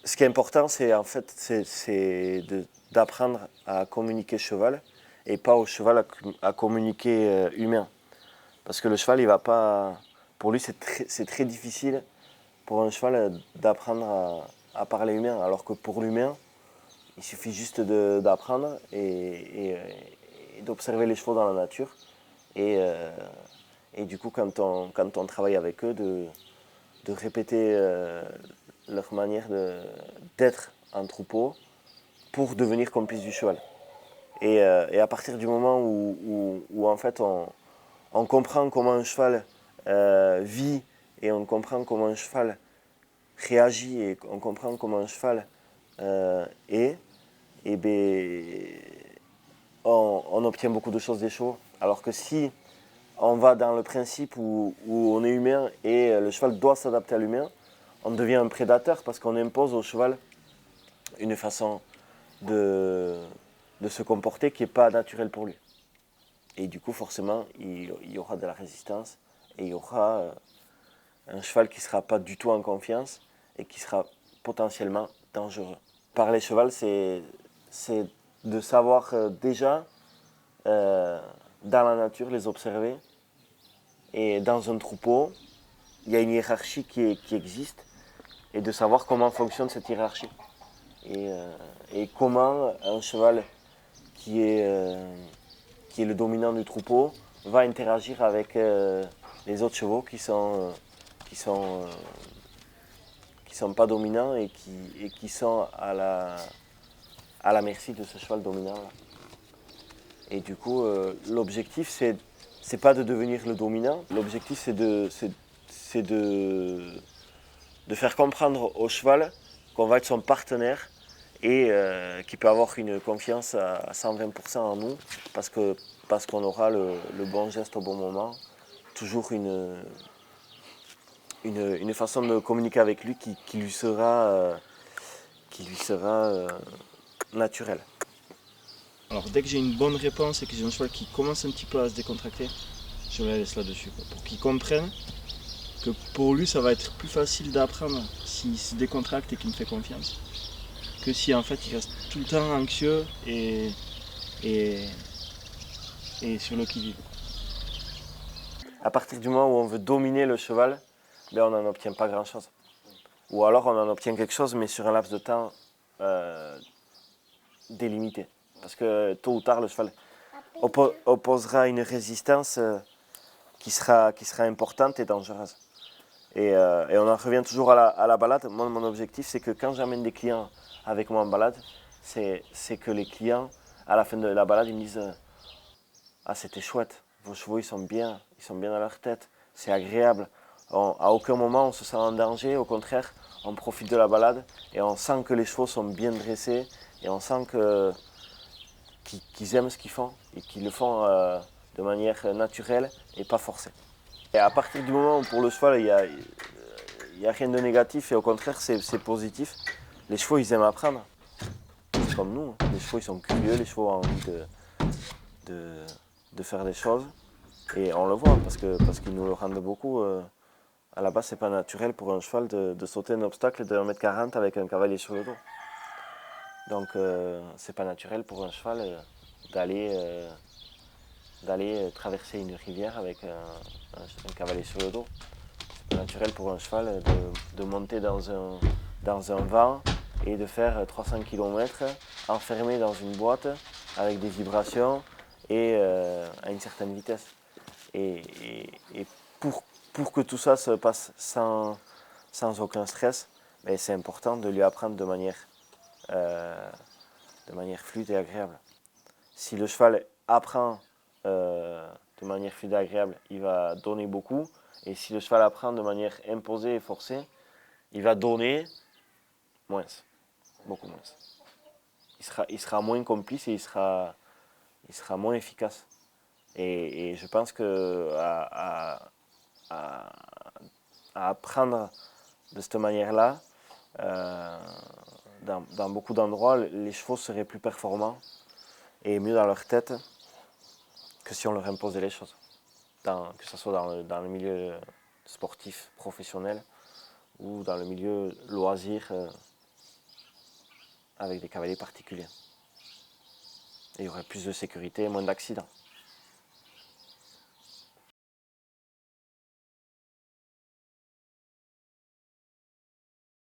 ce qui est important, c'est en fait, d'apprendre à communiquer cheval et pas au cheval à communiquer humain. Parce que le cheval, il va pas. Pour lui, c'est très difficile pour un cheval d'apprendre à parler humain. Alors que pour l'humain, il suffit juste d'apprendre et d'observer les chevaux dans la nature. Et du coup, quand on travaille avec eux, de répéter leur manière d'être en troupeau pour devenir complice du cheval. Et à partir du moment où en fait on comprend comment un cheval vit et on comprend comment un cheval réagit et on comprend comment un cheval est, et ben, on obtient beaucoup de choses des chevaux. Alors que si on va dans le principe où on est humain et le cheval doit s'adapter à l'humain, on devient un prédateur parce qu'on impose au cheval une façon de se comporter qui n'est pas naturelle pour lui. Et du coup, forcément, il y aura de la résistance et il y aura un cheval qui ne sera pas du tout en confiance et qui sera potentiellement dangereux. Parler cheval, c'est de savoir déjà dans la nature les observer. Et dans un troupeau, il y a une hiérarchie qui existe et de savoir comment fonctionne cette hiérarchie. Et comment un cheval qui est le dominant du troupeau va interagir avec les autres chevaux qui sont pas dominants et qui sont à la merci de ce cheval dominant là. Et du coup, l'objectif c'est pas de devenir le dominant. L'objectif c'est de faire comprendre au cheval qu'on va être son partenaire et qu'il peut avoir une confiance à 120% en nous parce qu'on aura le bon geste au bon moment, toujours une façon de communiquer avec lui qui lui sera naturelle. Alors dès que j'ai une bonne réponse et que j'ai un cheval qui commence un petit peu à se décontracter, je le laisse là-dessus, pour qu'il comprenne que pour lui ça va être plus facile d'apprendre s'il se décontracte et qu'il me fait confiance, que si en fait il reste tout le temps anxieux et sur le qui-vive. À partir du moment où on veut dominer le cheval, ben on n'en obtient pas grand-chose. Ou alors on en obtient quelque chose, mais sur un laps de temps délimité. Parce que tôt ou tard, le cheval opposera une résistance qui sera importante et dangereuse. Et on en revient toujours à la balade. Moi, mon objectif, c'est que quand j'amène des clients avec moi en balade, c'est que les clients, à la fin de la balade, ils me disent ah, c'était chouette, vos chevaux, ils sont bien dans leur tête, c'est agréable. À aucun moment, on se sent en danger, au contraire, on profite de la balade et on sent que les chevaux sont bien dressés et on sent qu'ils aiment ce qu'ils font et qu'ils le font de manière naturelle et pas forcée. Et à partir du moment où pour le cheval, il n'y a rien de négatif et au contraire, c'est positif, les chevaux, ils aiment apprendre. C'est comme nous, hein. Les chevaux, ils sont curieux, les chevaux ont envie de faire des choses. Et on le voit parce qu'ils nous le rendent beaucoup. À la base, c'est pas naturel pour un cheval de sauter un obstacle de 1m40 avec un cavalier sur le dos. Donc, c'est pas naturel pour un cheval d'aller traverser une rivière avec un cavalier sur le dos. C'est pas naturel pour un cheval de monter dans un vent et de faire 300 km enfermé dans une boîte avec des vibrations et à une certaine vitesse. Et pour que tout ça se passe sans aucun stress, ben c'est important de lui apprendre de manière fluide et agréable. Si le cheval apprend de manière fluide et agréable, il va donner beaucoup. Et si le cheval apprend de manière imposée et forcée, il va donner moins, beaucoup moins. Il sera moins complice et il sera moins efficace. Et je pense que à apprendre de cette manière-là, dans beaucoup d'endroits, les chevaux seraient plus performants et mieux dans leur tête que si on leur imposait les choses. Que ce soit dans le milieu sportif professionnel ou dans le milieu loisir avec des cavaliers particuliers. Et il y aurait plus de sécurité et moins d'accidents.